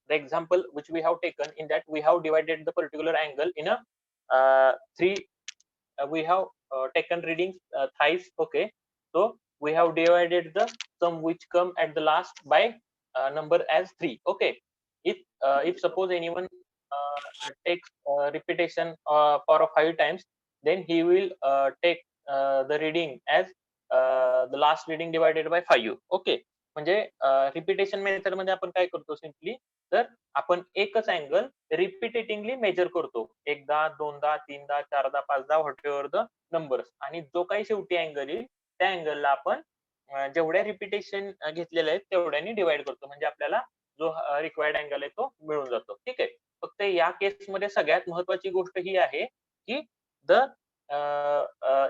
the example which we have taken, in that we have divided the particular angle in a three, we have taken readings thrice. Okay, so we have divided the sum which come at the last by number as 3. Okay, if suppose anyone takes repetition for 5 times, then he will take the reading as the last reading divided by 5. Okay, म्हणजे repetition method मध्ये आपण काय करतो, simply तर आपण एकच angle रिपिटेटिंगली major करतो, एकदा, दोनदा, तीनदा, चारदा, पाचदा, व्हॉटएव्हर द नंबर्स, आणि जो काही शेवटी अँगल येईल त्या अँगलला आपण जेवढ्या रिपिटेशन घेतलेल्या आहेत तेवढ्यानी डिवाइड करतो, म्हणजे आपल्याला जो रिक्वायर्ड अँगल आहे तो मिळून जातो. ठीक आहे, फक्त या केसमध्ये सगळ्यात महत्वाची गोष्ट ही आहे की the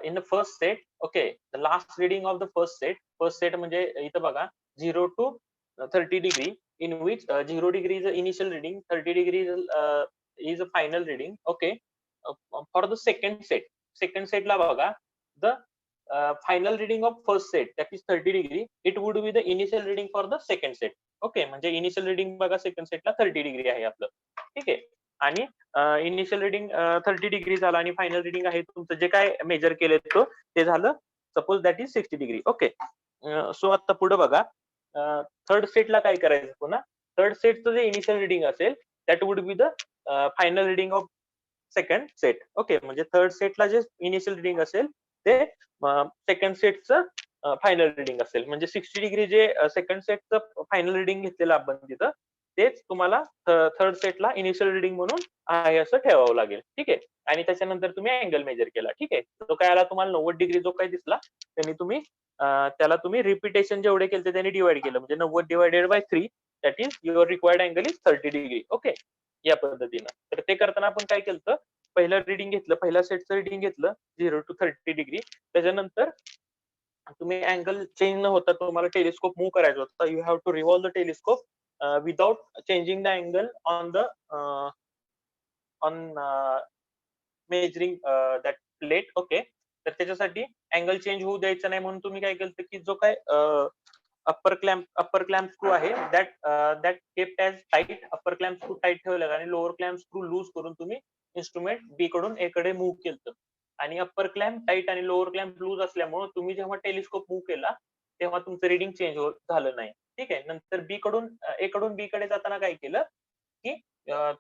in the first set, okay, the last reading of the first set म्हणजे इथं बघा 0 to 30 degree, in which 0 degree is the initial reading, 30 degree is a final reading. Okay, for the second set ला बघा, the final reading of first set, that is 30 degree, it would be the initial reading for the second set. Okay, म्हणजे initial reading बघा second सेटला 30 degree आहे आपलं. ठीक आहे, आणि initial reading 30 degree झाला आणि फायनल रिडिंग आहे तुमचं जे काय मेजर केले ते झालं suppose that is 60 degree. Okay, so आता पुढे बघा, थर्ड सेटला काय करायचं पुन्हा, थर्ड सेटचं जे इनिशियल रिडिंग असेल that would be the final reading of second set. Okay, म्हणजे थर्ड सेटला जे इनिशियल रिडिंग असेल ते सेकंड सेटचं फायनल रिडिंग असेल, म्हणजे 60 डिग्री जे सेकंड सेटचं फायनल रिडिंग घेतलेलं आपण तिथं तेच तुम्हाला थर्ड सेटला इनिशियल रिडिंग म्हणून आहे असं ठेवावं लागेल. ठीक आहे, आणि त्याच्यानंतर तुम्ही अँगल मेजर केला. ठीक आहे, तो काय आला तुम्हाला 90 डिग्री जो काही दिसला त्यांनी तुम्ही त्याला तुम्ही रिपिटेशन जेवढे केले त्यांनी डिवाइड केलं, म्हणजे 90 divided by 3, that is your required angle is 30 degree. Okay, या पद्धतीनं. तर ते करताना आपण काय केलं, पहिलं रिडिंग घेतलं, पहिल्या सेटचं रिडिंग घेतलं 0 to 30 डिग्री, त्याच्यानंतर तुम्ही अँगल चेंज न होता तुम्हाला टेलिस्कोप मूव्ह करायचा होता, you have to revolve the telescope without changing the angle on measuring that plate. Okay, तर त्याच्यासाठी अँगल चेंज होऊ द्यायचा नाही म्हणून तुम्ही काय केलं की जो काय अप्पर क्लॅम्प स्क्रू आहे that kept as tight, upper clamp screw tight ठेवला आणि लोअर क्लॅम्प स्क्रू लूज करून तुम्ही इन्स्ट्रुमेंट बी कडून ए कडे मूव्ह केलं, आणि अप्पर क्लॅम्प टाईट आणि लोअर क्लॅम्प लूज असल्यामुळे तुम्ही जेव्हा टेलिस्कोप मूव्ह केला तेव्हा तुमचं रिडिंग चेंज झालं नाही. ठीक आहे, नंतर बी कडून ए कडून बी कडे जाताना काय केलं की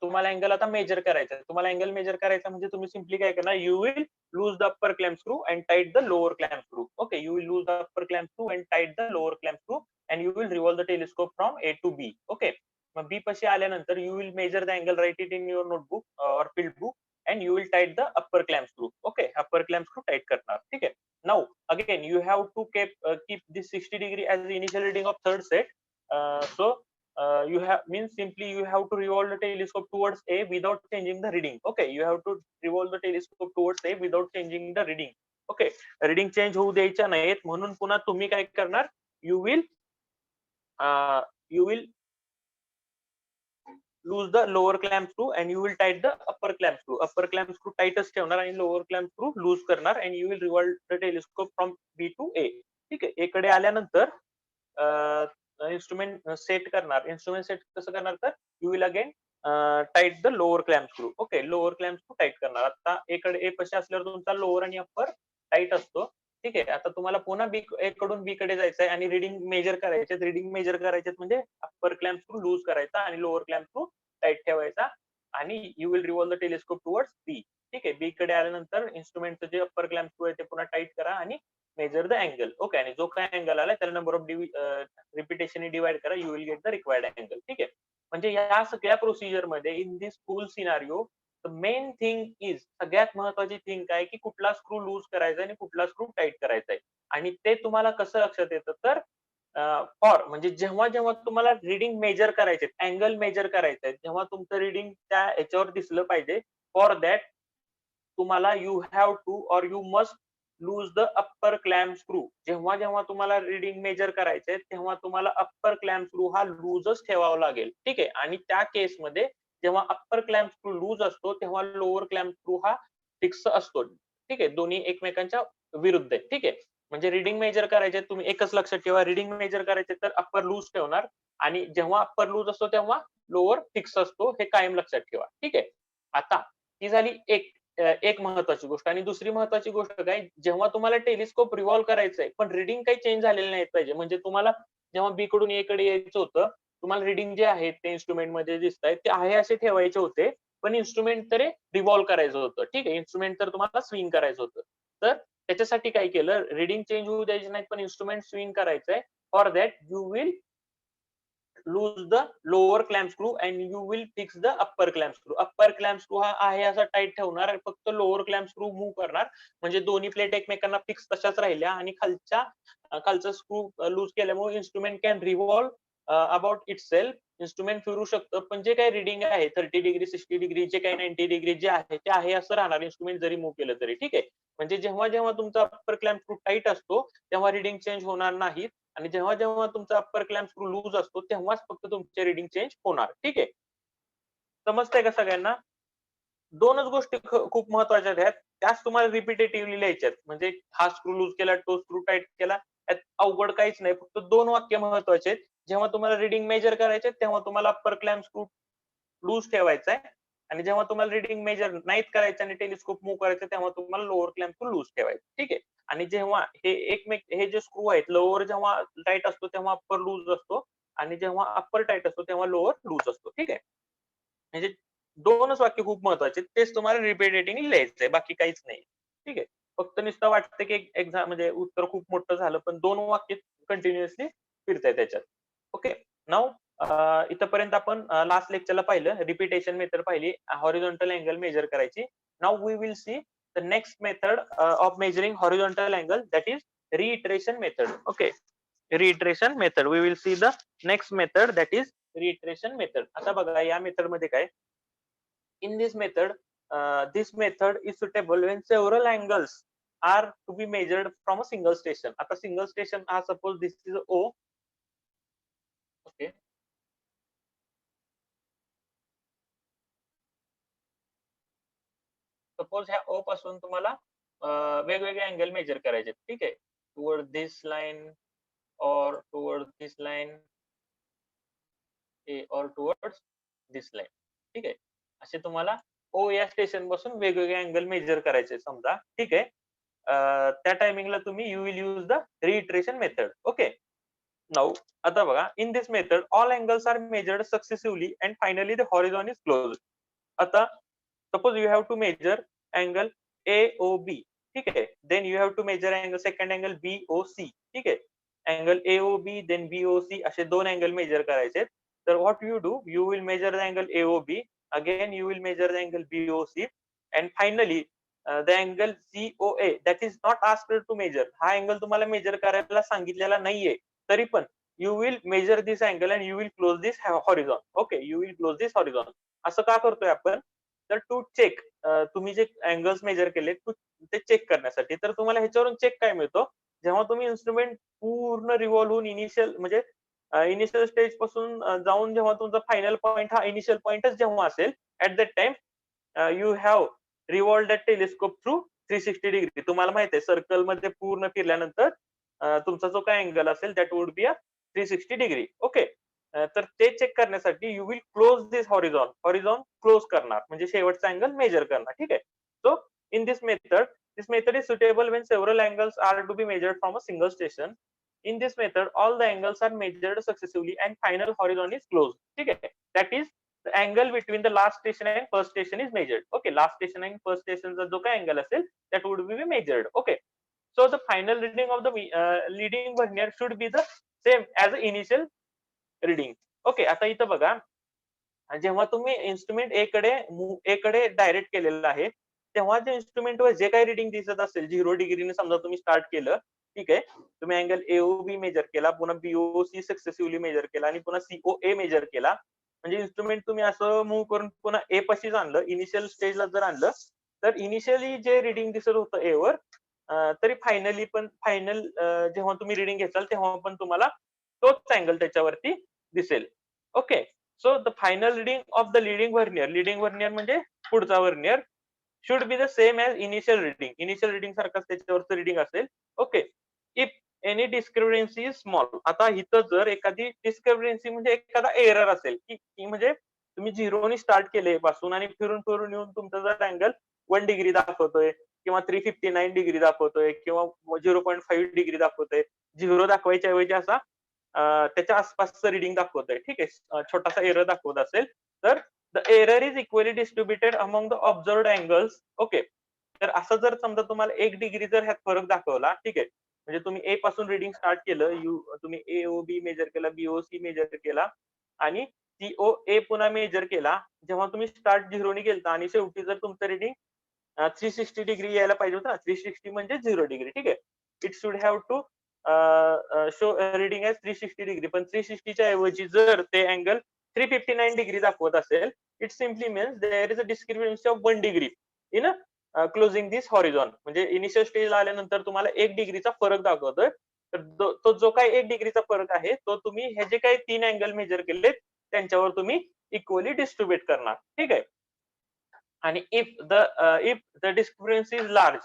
तुम्हाला अँगल आता मेजर करायचा, तुम्हाला अँगल मेजर करायचा म्हणजे तुम्ही सिम्पली काय करणार, you will loose the upper clamp screw and tight the lower clamp screw. Okay, you will loose the upper clamp screw and tight the lower clamp screw and you will revolve the telescope from A to B. Okay, मग B पाशी आल्यानंतर you will measure the angle, write it in your notebook or field book, and you will tight the upper clamp screw. Okay, upper clamp screw tight करणार. ठीक आहे, now again you have to keep this 60 degree as the initial reading of third set. So you have means simply you have to revolve the telescope towards A without changing the reading. Okay, you have to revolve the telescope towards A without changing the reading. Okay, reading change होऊ द्यायच्या नाहीत म्हणून पुन्हा तुम्ही काय करणार, you will lose the lower clamp screw and you will tight the upper clamp screw. Upper clamp screw tightच ठेवणार आणि lower clamp screw लूज करणार and you will revolve the telescope from B to A. ठीक आहे, A कडे आल्यानंतर instrument set करणार. Instrument set कसं करणार, तर you will again tight the lower clamp screw. Okay, lower clamp screw tight करणार. आता ए कडे ए पशी असल्यावर तुमचा लोअर आणि अप्पर टाईट असतो. ठीक आहे, आता तुम्हाला पुन्हा बी ए कडून बी कडे जायचं आहे आणि रिडिंग मेजर करायचे. रिडिंग मेजर करायचे म्हणजे अप्पर क्लॅम्प स्क्रू लूज करायचा आणि लोअर क्लॅम्प स्क्रू टाईट ठेवायचा आणि you will revolve the telescope towards B. ठीक आहे, बी कडे आल्यानंतर इन्स्ट्रुमेंटचं जे अप्पर क्लॅम्प स्क्रू आहे ते पुन्हा टाईट करा आणि मेजर द अँगल. ओके, आणि जो काय अँगल आला त्याला नंबर ऑफ रिपिटेशन डिवाइड करा, you will get the required angle. ठीक आहे, म्हणजे या सगळ्या प्रोसिजर मध्ये in this full scenario the main thing is, सगळ्यात महत्वाची थिंग काय की कुठला स्क्रू लूज करायचा आणि कुठला स्क्रू टाईट करायचा आहे. आणि ते तुम्हाला कसं लक्षात येतं, तर फॉर म्हणजे जेव्हा जेव्हा तुम्हाला रिडिंग मेजर करायचे, अँगल मेजर करायचंय, जेव्हा तुमचं रिडिंग त्या याच्यावर दिसलं पाहिजे, फॉर दॅट तुम्हाला you have to or you must lose the upper clamp screw. जेव्हा जेव्हा तुम्हाला रिडिंग मेजर करायचंय तेव्हा तुम्हाला अप्पर क्लॅम्प स्क्रू हा लूजच ठेवावा लागेल. ठीक आहे, आणि त्या केसमध्ये जेव्हा अप्पर क्लॅम्प स्क्रू लूज असतो तेव्हा लोअर क्लॅम्प स्क्रू हा फिक्स असतो. ठीक आहे, दोन्ही एकमेकांच्या विरुद्ध आहे. ठीक आहे, म्हणजे रिडिंग मेजर करायचे तुम्ही एकच लक्षात ठेवा, रिडिंग मेजर करायचे तर अप्पर लूज ठेवणार आणि जेव्हा अप्पर लूज असतो तेव्हा लोअर फिक्स असतो, हे कायम लक्षात ठेवा. ठीक आहे. आता ही झाली एक महत्वाची गोष्ट. आणि दुसरी महत्वाची गोष्ट काय, जेव्हा तुम्हाला टेलिस्कोप रिव्हॉल्व्ह करायचंय पण रिडिंग काही चेंज झालेले नाही पाहिजे. म्हणजे तुम्हाला जेव्हा बी कडून ए कडे यायचं होतं, तुम्हाला रिडिंग जे आहेत ते इन्स्ट्रुमेंट मध्ये दिसत आहेत ते आहे असे ठेवायचे होते, पण इन्स्ट्रुमेंट तरी रिव्हॉल्व्ह करायचं होतं. ठीक आहे. इन्स्ट्रुमेंट तर तुम्हाला स्विंग करायचं होतं. तर त्याच्यासाठी काय केलं, रिडिंग चेंज होऊ द्यायचे नाहीत पण इन्स्ट्रुमेंट स्विंग करायचंय. For that you will lose the lower clamp screw and you will fix the upper clamp screw. Upper clamp screw हा आहे असा टाईट ठेवणार, फक्त लोअर क्लॅम्प स्क्रू मूव्ह करणार, म्हणजे दोन्ही प्लेट एकमेकांना फिक्स तशाच राहिल्या आणि खालचा स्क्रू लूज केल्यामुळे instrument can revolve about it self. Instrument फिरू शकतं, पण जे काही रिडिंग आहे 30 डिग्री 60 डिग्री जे काही 90 डिग्री जे आहे ते आहे असं राहणार, इन्स्ट्रुमेंट जरी मूव्ह केलं तरी. ठीक आहे. म्हणजे जेव्हा जेव्हा तुमचा अप्पर क्लॅम्प स्क्रू टाईट असतो तेव्हा रिडिंग चेंज होणार नाही, आणि जेव्हा जेव्हा तुमचा अप्पर क्लॅम्प स्क्रू लूज असतो तेव्हाच फक्त तुमचे रिडिंग चेंज होणार. ठीक आहे. समजतंय का सगळ्यांना? दोनच गोष्टी खूप महत्वाच्या आहेत, त्याच तुम्हाला रिपिटेटिव्हली लिहायच्यात. म्हणजे हा स्क्रू लूज केला, तो स्क्रू टाईट केला, त्यात अवघड काहीच नाही. फक्त 2 वाक्य महत्वाचे आहेत. जेव्हा तुम्हाला रिडिंग मेजर करायचे तेव्हा तुम्हाला अप्पर क्लॅम्प स्क्रू लूज ठेवायचा आहे, आणि जेव्हा तुम्हाला रिडिंग मेजर नाहीत करायचं आणि टेलिस्कोप मूव्ह करायचं तेव्हा तुम्हाला लोअर क्लॅम्प स्क्रू लूज ठेवायचं. ठीक आहे. आणि जेव्हा हे जे स्क्रू आहेत, लोअर जेव्हा टाईट असतो तेव्हा अप्पर लूज असतो, आणि जेव्हा अप्पर टाईट असतो तेव्हा लोअर लूज असतो. ठीक आहे. म्हणजे 2च वाक्य खूप महत्वाचे आहेत. तेच तुम्हाला रिपीटेटिव्हली लिहायचंय, बाकी काहीच नाही. ठीक आहे. फक्त नुसतं वाटतं की एक्झाम म्हणजे उत्तर खूप मोठं झालं, पण 2 वाक्य कंटिन्युअसली फिरताय त्याच्यात. ओके. नाऊ इथपर्यंत आपण लास्ट लेक्चरला पाहिलं, रिपिटेशन मेथड पाहिली, हॉरिझॉन्टल अँगल मेजर करायची. Now we will see the next method of measuring horizontal angle, that is reiteration method. Okay, reiteration method. We will see the next method, that is reiteration method. आता बघा या method मध्ये काय, in this method is suitable when several angles are to be measured from a single station. आता single station suppose this is O. Okay. Suppose ह्या O पासून तुम्हाला वेगवेगळे अँगल मेजर करायचे. ठीक आहे. Toward this line or towards this line A or towards this line. ठीक आहे. असे तुम्हाला O या स्टेशन पासून वेगवेगळे अँगल मेजर करायचे समजा. ठीक आहे. त्या टायमिंगला तुम्ही you will use the reiteration method. Okay. Now आता बघा, in this method all angles are measured successively and finally the horizon is closed. आता suppose you have to measure angle AOB. ठीक आहे. Then you have to measure angle second angle BOC. ठीक आहे. Angle AOB then BOC असे 2 angle measure करायचे. तर what you do, you will measure the angle AOB, again you will measure the angle BOC, and finally the angle COA that is not asked to measure. हा angle तुम्हाला measure करायला सांगितलेला नाहीये, तरी पण you will measure this angle and you will close this horizon. Okay, you will close this horizon. असं का करतोय आपण, तर टू चेक, तुम्ही जे अँगल्स मेजर केले ते चेक करण्यासाठी. तर तुम्हाला ह्याच्यावरून चेक काय मिळतो, जेव्हा तुम्ही इन्स्ट्रुमेंट पूर्ण रिव्हॉल्व होऊन इनिशियल म्हणजे इनिशियल स्टेज पासून जाऊन जेव्हा तुमचा फायनल पॉईंट हा इनिशियल पॉईंटच जेव्हा असेल, at that time you have revolve that telescope through 360 degree. तुम्हाला माहिती आहे सर्कल मध्ये पूर्ण फिरल्यानंतर तुमचा जो काय अँगल असेल that would be a 360 degree. Okay. तर ते चेक करण्यासाठी you will close this horizon close करणार, म्हणजे शेवटचा अँगल मेजर करणार. ठीक आहे. So in this method is suitable when several angles are to be measured from a single station. In this method all the angles are measured successively and final horizon is closed. ठीक आहे. That is the angle between the last station and first station is measured. Okay, last station and first station चा जो काय angle असेल that would be measured. Okay. So the final reading of the leading vernier should be the same as the initial reading. Okay, आता इथं बघा, जेव्हा तुम्ही instrument ए कडे डायरेक्ट केलेलं आहे, तेव्हा जे इन्स्ट्रुमेंटवर जे काही रिडिंग दिसत असेल 0 डिग्रीने समजा तुम्ही स्टार्ट केलं. ठीक आहे. तुम्ही अँगल AOB मेजर केला, पुन्हा BOC सक्सेसिव्हली मेजर केला आणि पुन्हा COA मेजर केला. म्हणजे इन्स्ट्रुमेंट तुम्ही असं मूव्ह करून पुन्हा ए पाशीच आणलं, इनिशियल स्टेजला जर आणलं, तर इनिशियली जे रिडिंग दिसत होतं ए वर, तरी फायनल जेव्हा तुम्ही रिडिंग घेताल तेव्हा पण तुम्हाला तोच अँगल त्याच्यावरती दिसेल. Okay. So the final reading of the leading vernier म्हणजे पुढचा vernier should be the same as initial reading सारखाच त्याच्यावरचं रिडिंग असेल. Okay. If any discrepancy is small. आता इथं जर एखादी डिस्क्रिपन्सी म्हणजे एखादा एरर असेल की म्हणजे तुम्ही झिरोनी स्टार्ट केले पासून आणि फिरून फिरून येऊन तुमचा जर अँगल 1 डिग्री दाखवतोय किंवा 359 डिग्री दाखवतोय किंवा 0.5 डिग्री दाखवतोय, झिरो दाखवायच्या ऐवजी असा त्याच्या आसपासचं रिडिंग दाखवतोय, ठीक आहे, छोटासा एरर दाखवत असेल, तर the error is equally distributed among the observed angles. Okay, तर असं जर समजा तुम्हाला 1 डिग्री जर ह्यात फरक दाखवला, ठीक आहे, म्हणजे तुम्ही ए पासून रिडिंग स्टार्ट केलं, तुम्ही एओबी मेजर केला, बीओसी मेजर केला आणि सीओए पुन्हा मेजर केला. जेव्हा तुम्ही स्टार्ट झिरोनी केलता आणि शेवटी जर तुमचं रिडिंग 360 डिग्री यायला पाहिजे होतं ना, 360 म्हणजे 0 डिग्री, ठीक आहे. It should have to show reading as 360 degree, पण 360 च्या ऐवजी जर ते अँगल 359 डिग्री दाखवत असेल, it simply means there is a discrepancy of 1 degree in closing this horizon. म्हणजे इनिशियल स्टेजला आल्यानंतर तुम्हाला 1 डिग्रीचा फरक दाखवतोय. तर तो जो काही 1 डिग्रीचा फरक आहे, तो तुम्ही हे जे काही 3 अँगल मेजर केले त्यांच्यावर तुम्ही इक्वली डिस्ट्रीब्युट करणार, ठीक आहे. आणि if the discrepancy is large,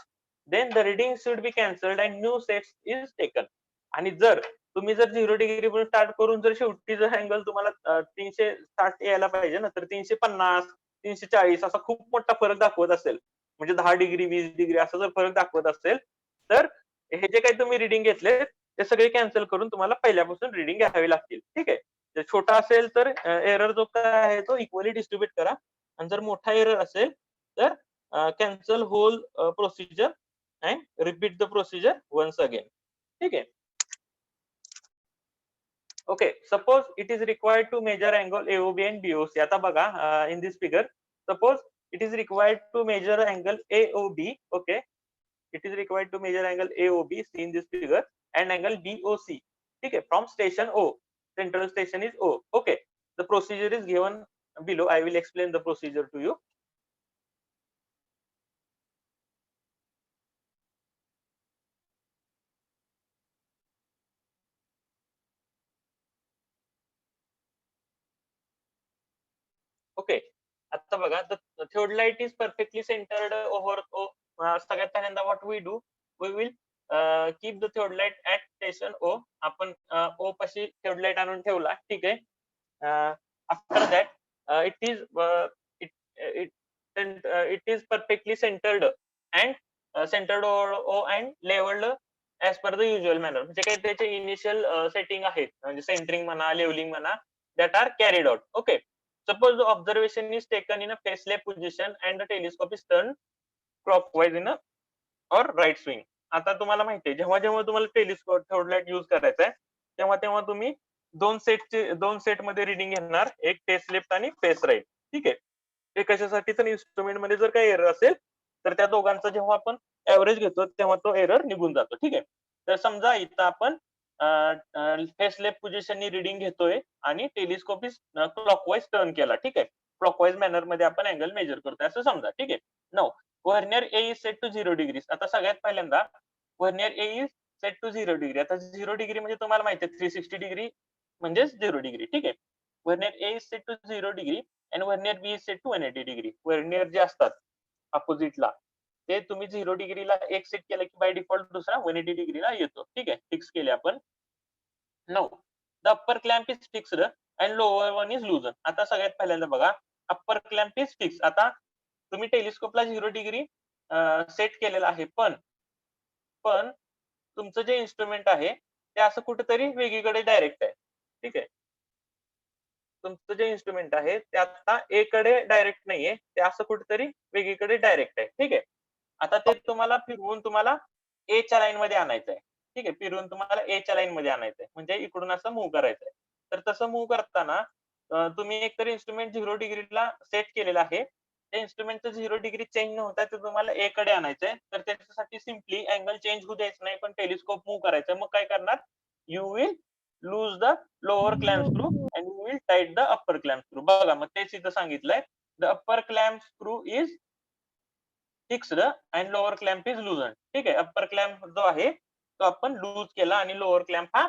then the reading should be cancelled and new set is taken. आणि जर तुम्ही 0 डिग्री पासून स्टार्ट करून जर शेवटी जर अँगल तुम्हाला 360 यायला पाहिजे ना, तर 350 340 असा खूप मोठा फरक दाखवत असेल, म्हणजे 10 डिग्री 20 डिग्री असा जर फरक दाखवत असेल, तर हे जे काही तुम्ही रिडिंग घेतले ते सगळे कॅन्सल करून तुम्हाला पहिल्यापासून रिडिंग घ्यावी लागतील, ठीक आहे. जर छोटा असेल तर एरर जो काय आहे तो इक्वली डिस्ट्रीब्युट करा, आणि जर मोठा एरर असेल तर cancel whole procedure and repeat the procedure once again, ठीक आहे. Okay, suppose it is required to measure angle AOB and BOC. आता बघा, in this figure suppose it is required to measure angle AOB. Okay, it is required to measure angle AOB in this figure and angle BOC, ठीक है, from station O. Central station is O. Okay, the procedure is given below. I will explain the procedure to you. Okay, आता बघा, the theodolite is perfectly centered over O. सगळ्यात पहिल्यांदा what we do, we will keep the theodolite at station O. आपण O पाशी theodolite आणून ठेवला, ठीक आहे. After that, it is it it it is perfectly centered and centered O and leveled as per the usual manner. म्हणजे काही त्याचे initial setting आहेत, म्हणजे सेंटरिंग म्हणा, लेवलिंग म्हणा, that are carried out. Okay, suppose the observation is taken in a face left position and the telescope is turned clockwise in a or right swing. आता तुम्हाला माहिती आहे, जेव्हा जेव्हा तुम्हाला टेलिस्कोप थोडलाइट यूज करायचा आहे, तेव्हा तेव्हा तुम्ही दोन सेट मध्ये रिडिंग घेणार, एक फेस लेफ्ट आणि फेस राईट, ठीक आहे. ते कशासाठी, तर इन्स्ट्रुमेंट मध्ये जर काही एरर असेल तर त्या दोघांचा जेव्हा आपण ऍव्हरेज घेतो तेव्हा तो एरर निघून जातो, ठीक आहे. तर समजा इथं आपण फेस लेफ्ट पोझिशननी रिडिंग घेतोय आणि टेलिस्कोप इज क्लॉकवाईज टर्न केला, ठीक आहे. क्लॉकवाईज मॅनर मध्ये आपण अँगल मेजर करतोय असं समजा, ठीक आहे. Now vernier A is set to 0 degree. आता सगळ्यात पहिल्यांदा vernier A is set to 0 degree. आता 0 डिग्री म्हणजे तुम्हाला माहिती आहे 360 डिग्री म्हणजे 0 डिग्री, ठीक आहे. Vernier A is set to 0 degree आणि vernier B is set to 180 degree. Vernier जे असतात अपोजिटला, ते तुम्ही 0 डिग्रीला एक सेट केलं की बाय डिफॉल्ट दुसरा 180 डिग्रीला येतो, ठीक आहे. फिक्स केले आपण. Now the upper clamp is fixed and lower one is लूजन. आता सगळ्यात पहिल्यांदा बघा, अप्पर क्लॅम्प इज फिक्स. आता तुम्ही टेलिस्कोपला 0 डिग्री सेट केलेला आहे, पण तुमचं जे इन्स्ट्रुमेंट आहे ते असं कुठेतरी वेगळीकडे डायरेक्ट आहे, ठीक आहे. तुमचं जे इन्स्ट्रुमेंट आहे ते आता ए कडे डायरेक्ट नाहीये, ते असं कुठेतरी वेगळीकडे डायरेक्ट आहे, ठीक आहे. आता ते तुम्हाला फिरवून तुम्हाला ए च्या लाईन मध्ये आणायचं आहे, ठीक आहे. फिरवून तुम्हाला ए च्या लाईन मध्ये आणायचंय, म्हणजे इकडून असं मूव्ह करायचंय. तर तसं मूव्ह करताना तुम्ही एकतर इन्स्ट्रुमेंट 0 डिग्रीला सेट केलेलं आहे, त्या इन्स्ट्रुमेंटचं 0 डिग्री चेंज न होता ते तुम्हाला ए कडे आणायचंय. तर त्याच्यासाठी सिम्पली अँगल चेंज होऊ द्यायचं नाही, पण टेलिस्कोप मूव्ह करायचं. मग काय करणार, you will loose the lower clamp screw and you will tight the upper clamp screw. बघा, मग तेच इथं सांगितलंय, the upper clamp screw is fixed and lower clamp is loosen, ठीक आहे. अप्पर क्लॅम्प जो आहे तो आपण लूज केला आणि लोअर क्लॅम्प हा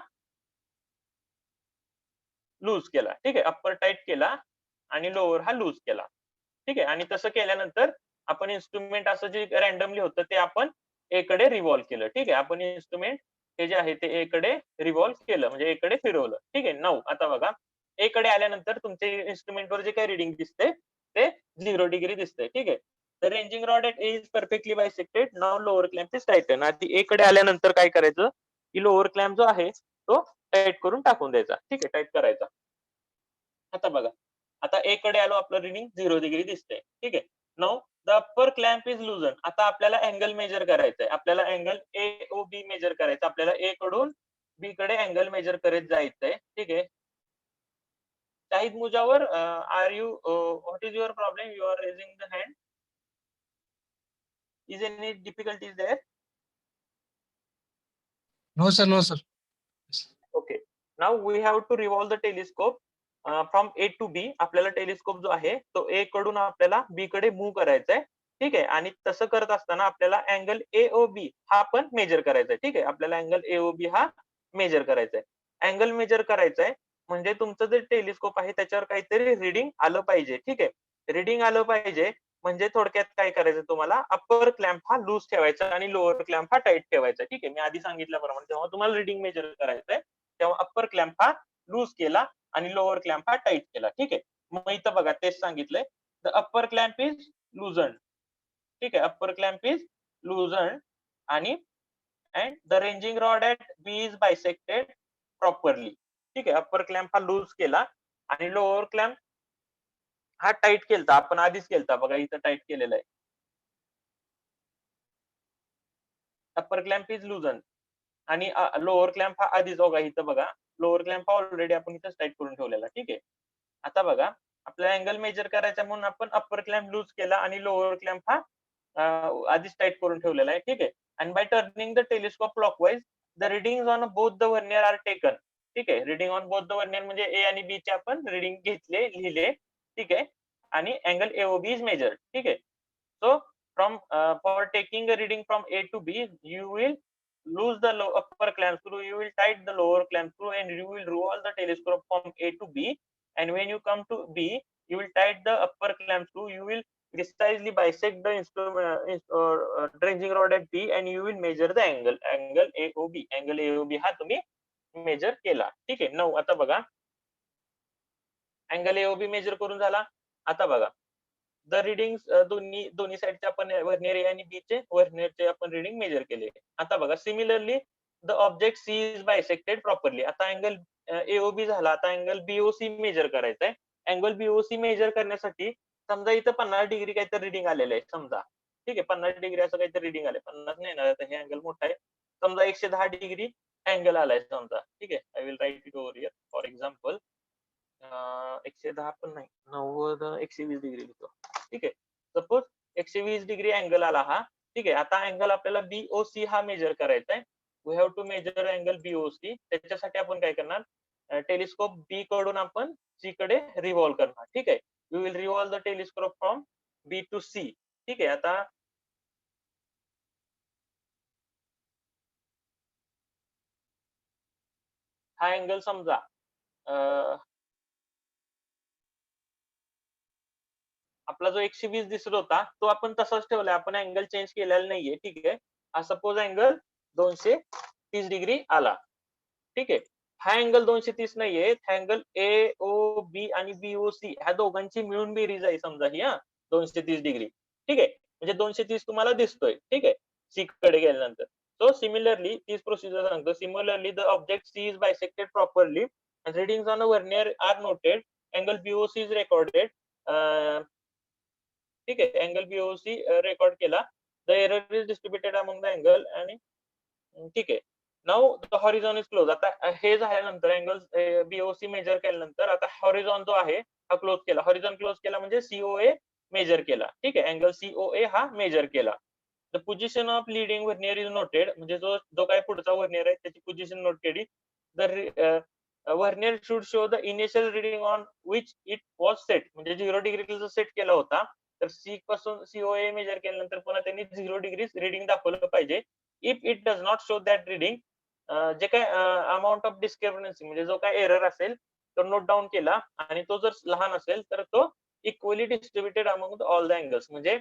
लूज केला, ठीक आहे. अप्पर टाईट केला आणि लोअर हा लूज केला, ठीक आहे. आणि तसं केल्यानंतर आपण इन्स्ट्रुमेंट असं जे रॅन्डमली होतं ते आपण ए कडे रिव्हॉल्व केलं, ठीक आहे. आपण इन्स्ट्रुमेंट हे जे आहे ते ए कडे रिव्हॉल्व केलं, म्हणजे ए कडे फिरवलं, ठीक आहे. नाउ आता बघा, ए कडे आल्यानंतर तुमच्या इन्स्ट्रुमेंटवर जे काही रिडिंग दिसते ते 0 डिग्री दिसते. ठीक आहे. The ranging rod at A is perfectly bisected. Now lower clamp is tighten. आधी ए कडे आल्यानंतर काय करायचं की लोअर क्लॅम्प जो आहे तो टाईट करून टाकून द्यायचा. ठीक आहे, टाईट करायचा. आता बघा, आता ए कडे आलो, आपलं रिडिंग 0 डिग्री दिसते. ठीक आहे. Now the upper clamp is लूजन. आता आपल्याला अँगल मेजर करायचा आहे. आपल्याला angle A O B major करायचा. आपल्याला ए कडून बी कडे अँगल मेजर करत जायचंय. ठीक आहे. Shahid Mujawar, are you what is your problem? You are raising the hand. Is any difficulties there? No, sir. No, sir. Okay. Now we have to revolve the telescope from A to B. आपल्याला telescope जो आहे तो ए कडून आपल्याला बी कडे move करायचा आहे. ठीक आहे. आणि तसं करत असताना आपल्याला अँगल AOB हा पण मेजर करायचा आहे. ठीक आहे. आपल्याला अँगल AOB हा मेजर करायचा आहे. अँगल मेजर करायचा आहे म्हणजे तुमचं जे टेलिस्कोप आहे त्याच्यावर काहीतरी रिडिंग आलं पाहिजे. ठीक आहे. रिडिंग आलं पाहिजे म्हणजे थोडक्यात काय करायचं, तुम्हाला अप्पर क्लॅम्प हा लूज ठेवायचा आणि लोअर क्लॅम्प हा टाईट ठेवायचा. ठीक आहे. मी आधी सांगितल्याप्रमाणे जेव्हा तुम्हाला रिडिंग मेजर करायचंय तेव्हा अप्पर क्लॅम्प हा लूज केला आणि लोअर क्लॅम्प हा टाईट केला. ठीक आहे. मग इथं बघा तेच सांगितलंय, the upper clamp is loosen. ठीक आहे. अप्पर क्लॅम्प इज लूजन आणि and the ranging rod at B is bisected properly. ठीक आहे. अप्पर क्लॅम्प हा लूज केला आणि लोअर क्लॅम्प हा टाईट केलता. आपण आधीच केलता बघा, इथं टाईट केलेला आहे. अप्पर क्लॅम्प इज लूजन आणि लोअर क्लॅम्प हा आधीच बघा, इथं बघा लोअर क्लॅम्प हा ऑलरेडी आपण इथं टाईट करून ठेवलेला. ठीक आहे. आता बघा, आपला अँगल मेजर करायचा म्हणून आपण अप्पर क्लॅम्प लूज केला आणि लोअर क्लॅम्प हा आधीच टाईट करून ठेवलेला आहे. ठीक आहे. आणि by turning the telescope clockwise the reading on both the vernier are taken. ठीक आहे. Reading on both the vernier म्हणजे ए आणि बी चे आपण रिडिंग घेतले, लिहिले. ठीक आहे. आणि अँगल AOB इज मेजर्ड. ठीक आहे. So from for taking a reading from A to B, you will lose the upper clamp screw, you will tight the lower clamp screw, and you will revolve the telescope from A to B. And when you come to B, you will tight the upper clamp screw. You will precisely bisect the ranging rod at B, and you will measure the angle AOB. Angle AOB हा तुम्ही major केला. ठीक आहे. 9 आता बघा, angle AOB major करून झाला. आता बघा, द रिडिंग दोन्ही साईडचे आपण व्हर्नियर ए आणि बी चे व्हर्नियरचे आपण रिडिंग मेजर केले. आता बघा, similarly the object C is bisected properly. आता अँगल AOB झाला. आता अँगल BOC मेजर करायचा आहे. अँगल BOC मेजर करण्यासाठी समजा इथं 50 डिग्री काहीतरी रिडिंग आलेलं आहे समजा. ठीक आहे. 50 डिग्री असं काहीतरी रिडिंग आलंय. 50 नाही ना, हे अँगल मोठा आहे. समजा 110 डिग्री अँगल आलाय समजा. ठीक आहे. I will write it over here for example. 110 पण नाही, 90 120 डिग्री लिहितो. ठीक आहे. सपोज 120 डिग्री अँगल आला हा. ठीक आहे. आता अँगल आपल्याला BOC हा मेजर करायचा आहे. We have to measure angle BOC. त्याच्यासाठी आपण काय करणार, टेलिस्कोप बी कडून आपण सी कडे रिव्हॉल्व करणार. ठीक आहे. We will revolve the telescope from B to C. ठीक आहे. आता हा अँगल समजा आपला जो 120 दिसत होता तो आपण तसाच ठेवलाय. आपण अँगल चेंज केलेला नाहीये. ठीक आहे. हा सपोज अँगल 230 डिग्री आला. ठीक आहे. हा अँगल 230 नाहीये. हा अँगल AOB आणि BOC ह्या दोघांची मिळून बेरीज आहे समजा ही. 230 डिग्री. ठीक आहे. म्हणजे 230 तुम्हाला दिसतोय. ठीक आहे. सी कडे गेल्यानंतर. सो सिमिलरली तीच प्रोसिजर सांगतो. Similarly the object C is bisected properly and readings on a vernier are noted. Angle BOC is recorded. ठीक आहे. अँगल BOC रेकॉर्ड केला. The error is distributed among the angle आणि ठीक आहे. Now the horizon is close. आता हे झाल्यानंतर angle BOC major केल्यानंतर आता हॉरिझॉन जो आहे हा क्लोज केला. हॉरिझॉन क्लोज केला म्हणजे COA मेजर केला. ठीक आहे. अँगल COA हा मेजर केला. The position of leading vernier is noted. म्हणजे जो काय पुढचा व्हर्नियर आहे त्याची पोझिशन नोट केली. The vernier should show the initial reading on which it was set. म्हणजे 0 डिग्रीचा सेट केला होता तर सी पासून COA मेजर केल्यानंतर पुन्हा त्यांनी 0 डिग्री रिडिंग दाखवलं पाहिजे. If it does not show that reading, जे काय अमाऊंट ऑफ डिस्क्रिपन्सी म्हणजे जो काय एरर असेल तो नोट डाऊन केला आणि तो जर लहान असेल तर तो equally distributed among all the angles. म्हणजे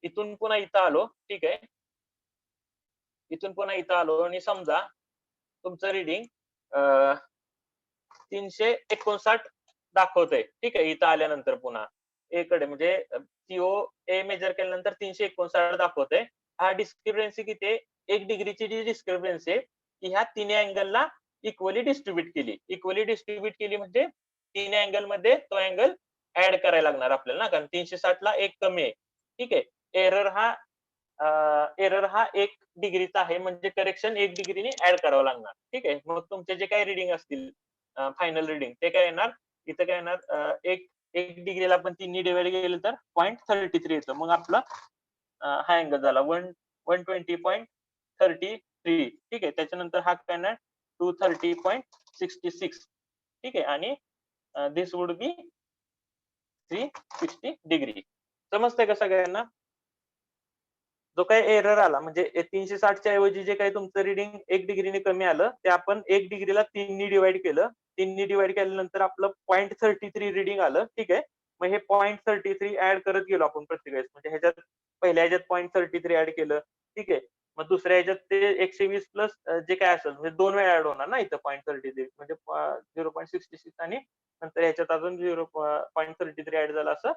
इथून पुन्हा इथं आलो. ठीक आहे. इथून पुन्हा इथं आलो आणि समजा तुमचं रिडिंग 359 दाखवतंय. ठीक आहे, इथं आल्यानंतर पुन्हा ए कडे म्हणजे सीओए मेजर केल्यानंतर 359 दाखवतंय. हा डिस्क्रिपन्सी किती आहे? 1 डिग्रीची जी डिस्क्रिपन्सी आहे, ती ह्या तिन्ही अँगलला इक्वली डिस्ट्रिब्यूट केली. इक्वली डिस्ट्रिब्यूट केली म्हणजे तिन्ही अँगलमध्ये तो अँगल ऍड करायला लागणार आपल्याला ना, कारण 360 ला 1 कमी आहे. ठीक आहे. एरर हा एरर हा 1 डिग्रीचा आहे म्हणजे करेक्शन 1 डिग्रीने ऍड करावं लागणार. ठीक आहे. मग तुमचे जे काही रिडिंग असतील फायनल रिडिंग ते काय येणार? इथं काय येणार? 1 डिग्रीला आपण 3 ने डिव्हाइड केलं तर 0.33 येतं. मग आपला हा अँगल झाला 120.33. ठीक आहे. त्याच्यानंतर हा काय येणार? 230.66. ठीक आहे. आणि दिस वुड बी 360 डिग्री. समजतंय का सगळ्यांना? जो काही एरर आला म्हणजे 360 च्या ऐवजी जे काही तुमचं रिडिंग 1 डिग्रीने कमी आलं, ते आपण 1 डिग्रीला 3 ने डिव्हाइड केलं. 3 ने डिव्हाइड केल्यानंतर आपलं 0.33 रिडिंग आलं. ठीक आहे. मग हे 0.33 ऍड करत गेलो आपण प्रत्येक वेळेस. म्हणजे ह्याच्यात पहिल्या ह्याच्यात 0.33 ऍड केलं. ठीक आहे. मग दुसऱ्या ह्याच्यात ते 120 प्लस जे काय असेल म्हणजे 2 वेळा ऍड होणार ना इथं 0.33 म्हणजे 0.66 आणि नंतर ह्याच्यात अजून 0.33 ऍड झालं असं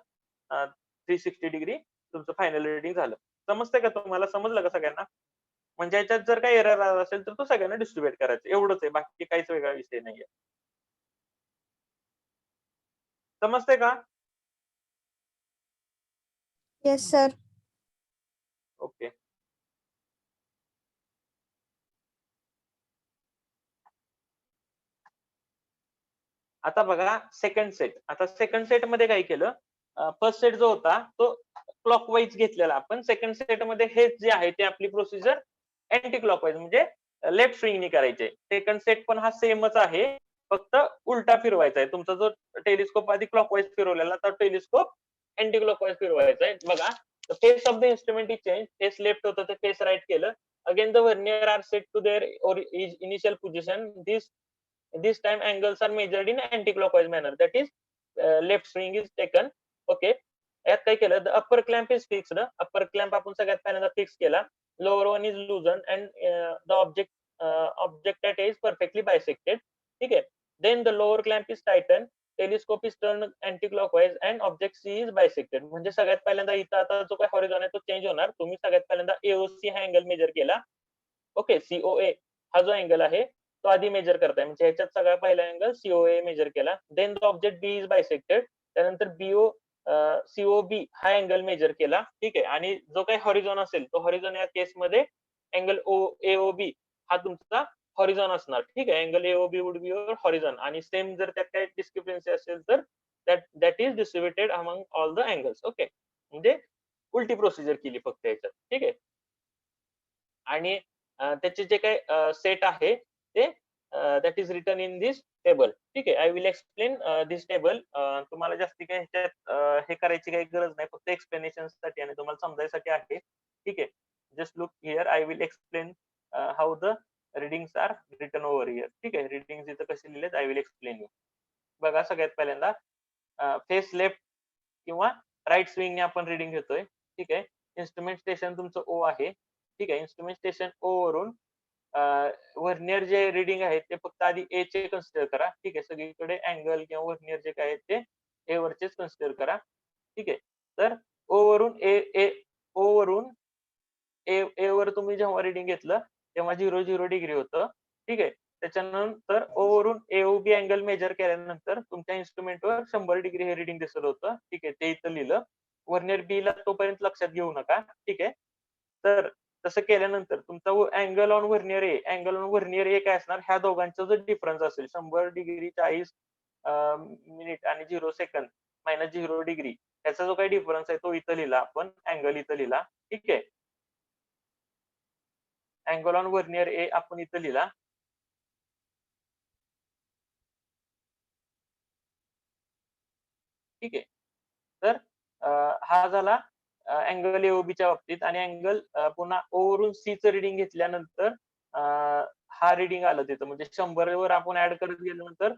360 डिग्री तुमचं फायनल रिडिंग झालं. समजतंय का तुम्हाला? समजलं का सगळ्यांना? म्हणजे याच्यात जर काही एरर आला असेल तर तो सगळ्यांना डिस्ट्रिब्युट करायचं एवढंच आहे. बाकी काहीच वेगळा विषय नाहीये. समजतंय का? Yes sir. ओके. आता बघा सेकंड सेट. आता सेकंड सेट मध्ये काय केलं? फर्स्ट सेट जो होता तो क्लॉकवाईज घेतलेला आपण. सेकंड सेट मध्ये हे जे आहे ते आपली प्रोसिजर अँटी क्लॉकवाईज म्हणजे लेफ्ट स्विंगनी करायचे. सेकंड सेट पण हा सेमच आहे. फक्त उलटा फिरवायचा आहे. तुमचा जो टेलिस्कोप आधी क्लॉकवाईज फिरवलेला तर टेलिस्कोप अँटी क्लॉकवाईज फिरवायचा आहे. बघा face of the instrument is change. Face left होतं तर फेस राईट केलं. Again the vernier are set to their initial position. This time angles are measured in anti-clockwise manner. That is, left swing is taken. Okay. यात काय केलं? The upper clamp is fixed. Upper clamp आपण सगळ्यात पहिल्यांदा fix केला. Lower one is loosened and the object at A is perfectly bisected. ठीक आहे. Then the lower clamp is tightened. Telescope is turned anti-clockwise and object C is bisected. म्हणजे सगळ्यात पहिल्यांदा इथं आता जो काही हॉरिझॉन आहे तो चेंज होणार. तुम्ही सगळ्यात पहिल्यांदा AOC हा अँगल मेजर केला. ओके. COA हा जो अँगल आहे तो आधी मेजर करताय म्हणजे ह्याच्यात सगळ्यात पहिला अँगल सीओए मेजर केला. Then the object B is bisected. त्यानंतर सीओबी हा अँगल मेजर केला. ठीक आहे. आणि जो काही हॉरिझॉन असेल तो हॉरिझॉन या केसमध्ये अँगल एओबी हा तुमचा हॉरिझॉन असणार. ठीक आहे. Angle AOB would be your horizon आणि सेम जर त्यात काही डिस्क्रिपन्सी असेल तर that is distributed among all the angles. Okay. म्हणजे उलटी प्रोसिजर केली फक्त याच्यात. ठीक आहे. आणि त्याचे जे काही सेट आहे ते that is written in this table. ठीक आहे. I will explain this table. तुम्हाला जास्ती काही ह्याच्यात हे करायची काही गरज नाही. फक्त एक्सप्लेनेशन साठी आणि तुम्हाला समजायसाठी आहे. ठीक आहे. Just look here. I will explain how the readings are written over here. ठीक आहे. रिडिंग्स इथं कसे लिहिलेत आय विल एक्सप्लेन यू. बघा सगळ्यात पहिल्यांदा फेस लेफ्ट किंवा राईट स्विंगने आपण रिडिंग घेतोय. ठीक आहे. इन्स्ट्रुमेंट स्टेशन तुमचं ओ आहे. ठीक आहे. इन्स्ट्रुमेंट स्टेशन ओ वरून व्हर्नियर जे रिडिंग आहे ते फक्त आधी ए चे कन्सिडर करा. ठीक आहे. सगळीकडे अँगल किंवा व्हर्नियर जे काय ते ए वरचेच कन्सिडर करा. ठीक आहे. तर ओ वरून ओ वरून ए वर तुम्ही जेव्हा रिडिंग घेतलं तेव्हा 0 डिग्री होतं. ठीक आहे. त्याच्यानंतर ओ वरून एओबी अँगल मेजर केल्यानंतर तुमच्या इन्स्ट्रुमेंटवर 100 डिग्री हे रिडिंग दिसत होतं. ठीक आहे. ते इथं लिहिलं. व्हर्नियर बी ला तोपर्यंत लक्षात घेऊ नका. ठीक आहे. तर तसं केल्यानंतर तुमचा अँगल ऑन व्हर्नियर ए काय असणार? ह्या दोघांचा जो डिफरन्स असेल 100 डिग्री 40 मिनिट आणि 0 सेकंद मायनस 0 डिग्री त्याचा जो काही डिफरन्स आहे तो इथं लिहिला आपण. अँगल इथं लिहिला. ठीक आहे. अँगल ऑन व्हर्नियर ए आपण इथं लिहिला. ठीक आहे. तर हा झाला अँगल एओबीच्या बाबतीत आणि अँगल पुन्हा ओ वरून सी चं रिडिंग घेतल्यानंतर हा रिडिंग आलं तिथं म्हणजे 100 वर आपण ऍड करत गेल्यानंतर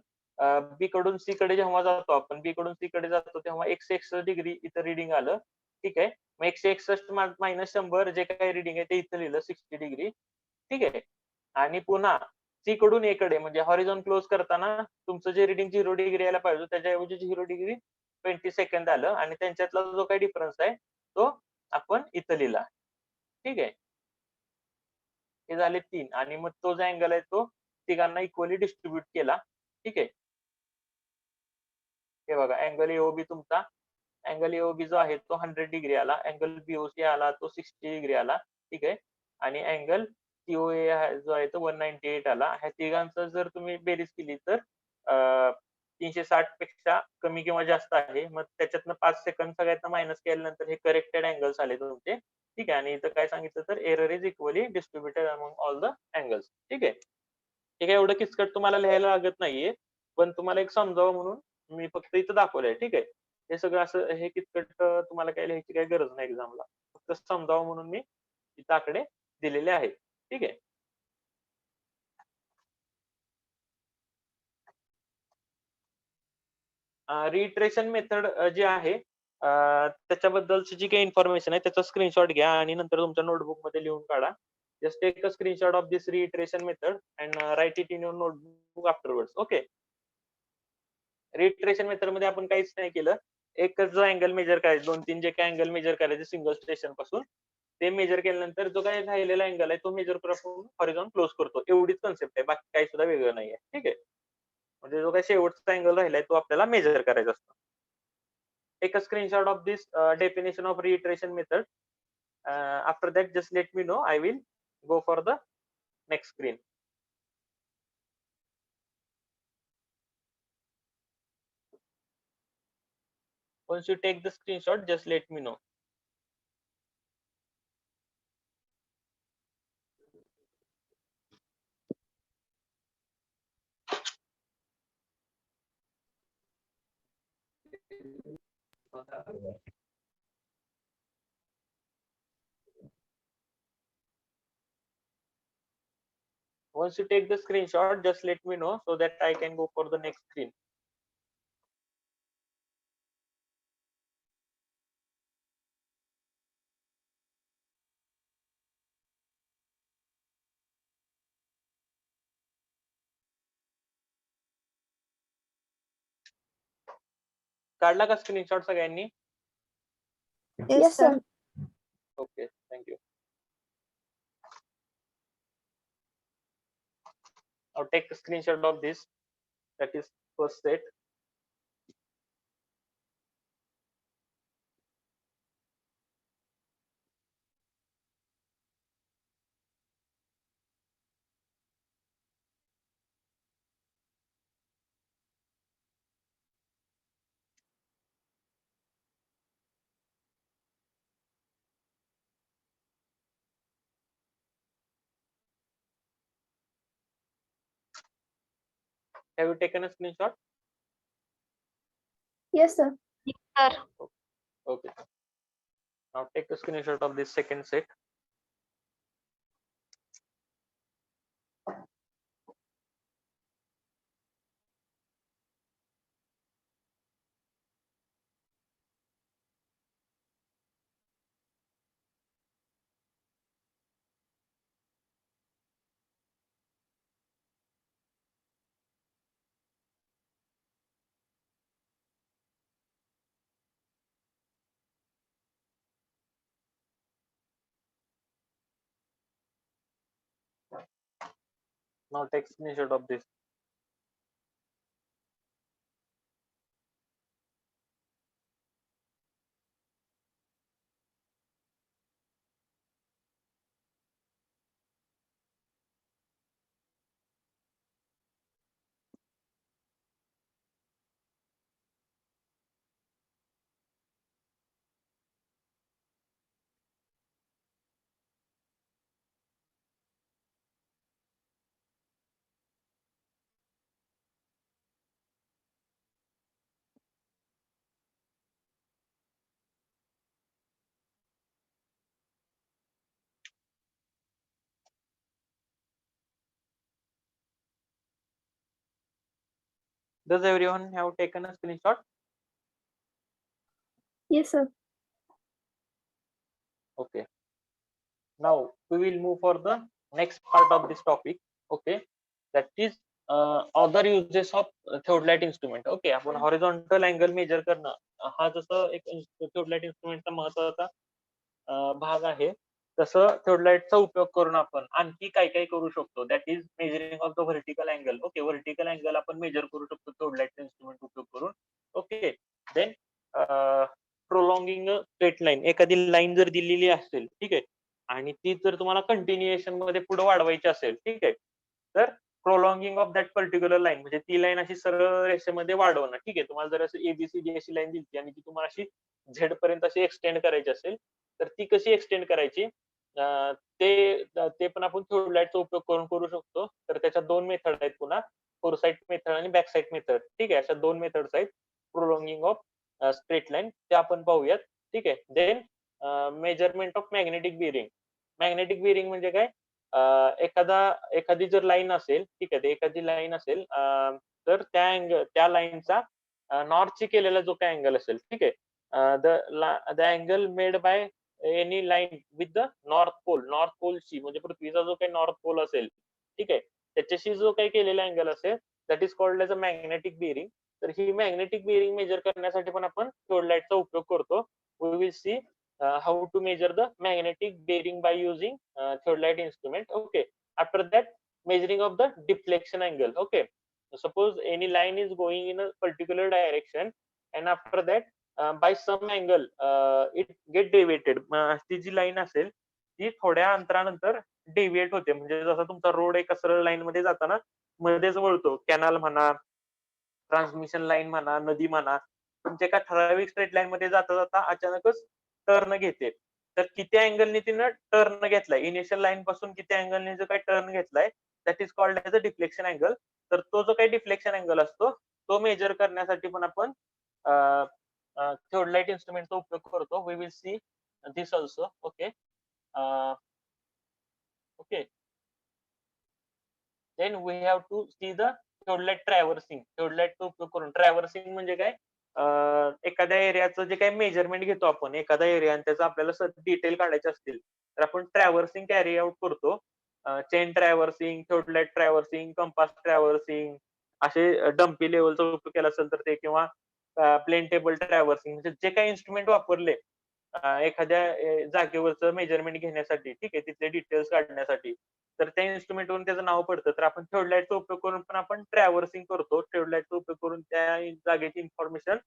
बी कडून सी कडे जेव्हा जातो आपण बी कडून सी कडे जातो तेव्हा 161 डिग्री इथं रिडिंग आलं. ठीक आहे. मग 161 मायनस 100 जे काही रिडिंग आहे ते इथं लिहिलं 60 डिग्री. ठीक आहे. आणि पुन्हा सी कडून ए कडे म्हणजे हॉरिझॉन क्लोज करताना तुमचं जे रिडिंग 0 डिग्री यायला पाहिजे त्याच्याऐवजी 0 डिग्री 20 सेकंद आलं आणि त्यांच्यातला जो काही डिफरन्स आहे तो आपण इथं लिहिला. ठीक आहे. हे झाले 3 आणि मग तो जो अँगल आहे तो तिघांना इक्वली डिस्ट्रीब्यूट केला. ठीक आहे. हे बघा अँगल एओबी तुमचा अँगल एओबी जो आहे तो 100 डिग्री आला. अँगल बीओसी आला तो 60 डिग्री आला. ठीक आहे. आणि अँगल सीओए जो आहे तो 198 आला. ह्या तिघांचं जर तुम्ही बेरीज केली तर 360 पेक्षा कमी किंवा जास्त आहे. मग त्याच्यातनं 5 सेकंद सगळ्यात मायनस केल्यानंतर हे करेक्टेड अँगल्स आले तुमचे. ठीक आहे. आणि इथं काय सांगितलं तर error is equally distributed among all the angles. ठीक आहे. हे काय एवढं किचकट तुम्हाला लिहायला लागत नाहीये, पण तुम्हाला एक समजावं म्हणून मी फक्त इथं दाखवलंय. ठीक आहे. हे सगळं असं हे किचकट तुम्हाला काय लिहायची काही गरज नाही एक्झामला. फक्त समजावं म्हणून मी इथं आकडे दिलेले आहेत. ठीक आहे. रिइटरेशन मेथड जी आहे त्याच्याबद्दलची जी काही इन्फॉर्मेशन आहे त्याचा स्क्रीनशॉट घ्या आणि नंतर तुमच्या नोटबुक मध्ये लिहून काढा. Just take a screenshot of this reiteration method and write it in your notebook afterwards. Okay. Reiteration method मध्ये आपण काहीच नाही केलं. एकच जो अँगल मेजर करायचा 2-3 जे काही अँगल मेजर करायचे सिंगल स्टेशन पासून ते मेजर केल्यानंतर जो काही राहिलेला अँगल आहे तो मेजर करून हॉरिझॉन क्लोज करतो. एवढीच कन्सेप्ट आहे. बाकी काही सुद्धा वेगळं नाहीये. ठीक आहे. म्हणजे जो काही शेवटचा अँगल राहिलाय तो आपल्याला मेजर करायचा असतो. Take a screenshot of this definition of reiteration method. After that, just let me know. I will go for the next screen. Once you take the screenshot, just let me know. Once you take the screenshot, just let me know so that I can go for the next screen. काढला का screenshot सगळ्यांनी? Yes, sir. Okay, thank you. Now take a screenshot of this. That is first set. Have you taken a screenshot? Yes, sir. Sir. Okay. Now take a screenshot of this second set. Now take screenshot of this. Does everyone have taken a screenshot? Yes, sir. Okay. Now we will move for the next part of this topic. Okay. that is other uses of theodolite instrument. Okay, आपण horizontal angle major करणं हा जसं एक theodolite इंस्ट्रुमेंटचा महत्वाचा भाग आहे, तसं theodoliteचा उपयोग करून आपण आणखी काय काय करू शकतो. That is measuring of the vertical angle. Okay, vertical angle आपण मेजर करू शकतो theodolite इंस्ट्रुमेंट उपयोग करून. Okay, then prolonging straight line. एखादी लाईन जर दिलेली असेल, ठीक आहे, आणि ती जर तुम्हाला कंटिन्युएशन मध्ये पुढे वाढवायची असेल, ठीक आहे, तर प्रोलॉंगिंग ऑफ दॅट पर्टिक्युलर लाईन म्हणजे ती लाईन अशी सरळ रेषेमध्ये वाढवणं. ठीक आहे, तुम्हाला जर असं एबीसीडी अशी लाईन दिली आणि ती तुम्हाला अशी झेड पर्यंत अशी एक्सटेंड करायची असेल, तर ती कशी एक्सटेंड करायची ते पण आपण थिओडोलाइटचा उपयोग करून करू शकतो. तर त्याच्या दोन मेथड आहेत पुन्हा, फोरसाइट मेथड आणि बॅकसाइट मेथड. ठीक आहे, अशा दोन मेथड्स आहेत प्रोलॉंगिंग ऑफ स्ट्रेट लाईन, ते आपण पाहूयात. ठीक आहे, then measurement of magnetic bearing. Magnetic bearing म्हणजे काय? एखादी जर लाईन असेल, ठीक आहे, एखादी लाईन असेल, तर त्या लाईनचा नॉर्थची केलेला जो काही अँगल असेल, ठीक आहे, the angle made by any line with the north पोलशी, म्हणजे पृथ्वीचा जो काही नॉर्थ पोल असेल, ठीक आहे, त्याच्याशी जो काही केलेला अँगल असेल, that is called as a magnetic bearing. तर ही मॅग्नेटिक बिअरिंग मेजर करण्यासाठी पण आपण थिओडोलाइटचा उपयोग करतो. We will see how to measure the magnetic bearing by using theodolite instrument. Okay, after that, measuring of the deflection angle. Okay, suppose any line is going in a particular direction, and after that by some angle it get deviated. ती जी line असेल ती थोड्या अंतरानंतर deviate होते. म्हणजे जसा तुमचा road एका सरळ लाईन मध्ये जाताना मध्येच वळतो, कॅनल म्हणा, ट्रान्समिशन लाईन म्हणा, नदी म्हणा, तुमच्या एका ठराविक स्ट्रेट लाईन मध्ये जाता जाता अचानकच टर्न घेते. तर किती अँगलने तिनं टर्न घेतलाय, इनिशियल लाईन पासून किती अँगलने जो काही टर्न घेतलाय, that is called as a deflection angle. तर तो जो काही डिफ्लेक्शन अँगल असतो तो मेजर करण्यासाठी पण आपण थिओडोलाइट इंस्ट्रुमेंटचा उपयोग करतो. We will see this also. Okay, okay, then we have to see the theodolite traversing. थिओडोलाइटचा उपयोग करून ट्रॅव्हर्सिंग म्हणजे काय? एखाद्या एरियाचं जे काही मेजरमेंट घेतो आपण, एखादा एरिया आणि त्याचं आपल्याला डिटेल काढायचे असतील, तर आपण ट्रॅव्हर्सिंग कॅरी आउट करतो. चेन ट्रॅव्हर्सिंग, थिओडोलाइट ट्रॅव्हर्सिंग, कंपास ट्रॅव्हर्सिंग, असे डम्पी लेवलचा उपयोग केला असेल तर ते, किंवा प्लेन टेबल ट्रॅव्हर्सिंग, म्हणजे जे काही इन्स्ट्रुमेंट वापरले एखाद्या जागेवरचं मेजरमेंट घेण्यासाठी, ठीक आहे, तिथले डिटेल्स काढण्यासाठी, तर त्या इन्स्ट्रुमेंटवरून त्याचं नाव पडतं. तर आपण थिओडोलाइटचा उपयोग करून पण आपण ट्रॅव्हर्सिंग करतो. थिओडोलाइटचा उपयोग करून त्या जागेची इन्फॉर्मेशन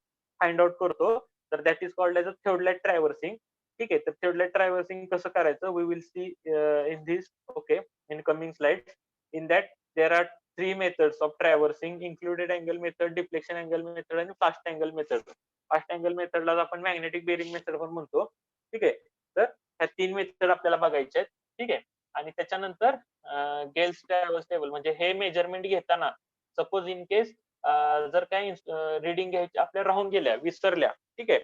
फाइंड आउट करतो. तर that is called as a theodolite traversing. ठीक आहे, तर थिओडोलाइट ट्रॅव्हर्सिंग कसं करायचं, we will see in this. Okay, in coming slide. In that there are 3 methods of traversing: included angle method, deflection angle method आणि fast angle method. Fast angle मेथडला आपण magnetic bearing method पण म्हणतो. ठीक आहे, तर ह्या 3 मेथड आपल्याला बघायच्या आहेत. ठीक आहे, आणि त्याच्यानंतर गेल्स ट्रॅव्हर्स टेबल, म्हणजे हे मेजरमेंट घेताना सपोज इन केस जर काही रिडिंग घ्यायची आपल्या राहून गेल्या, विसरल्या, ठीक आहे,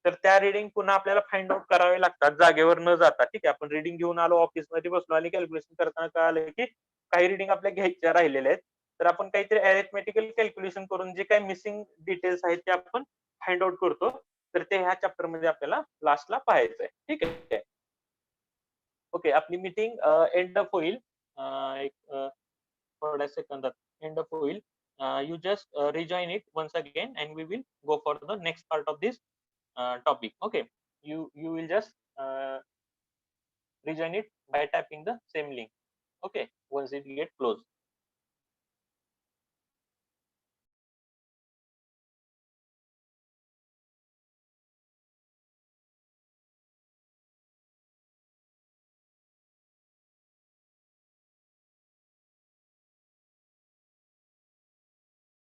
तर त्या रिडिंग पुन्हा आपल्याला फाइंड आउट करावे लागतात जागेवर न जाता. ठीक आहे, आपण रिडिंग घेऊन आलो, ऑफिसमध्ये बसलो आणि कॅल्क्युलेशन करताना कळालं की काही रिडिंग आपल्या घ्यायच्या राहिलेल्या आहेत, तर आपण काहीतरी अरिथमेटिकल कॅल्क्युलेशन करून जे काही मिसिंग डिटेल्स आहेत ते आपण फाइंड आउट करतो. तर ते ह्या चॅप्टर मध्ये आपल्याला लास्टला पाहायचंय. ठीक आहे, ओके, आपली मीटिंग एंड अप होईल एक थोड्या सेकंदात एंड अप होईल. You just rejoin it once again and we will go for the next part of this topic. Okay, you will just rejoin it by tapping the same link. Okay, once it get closed.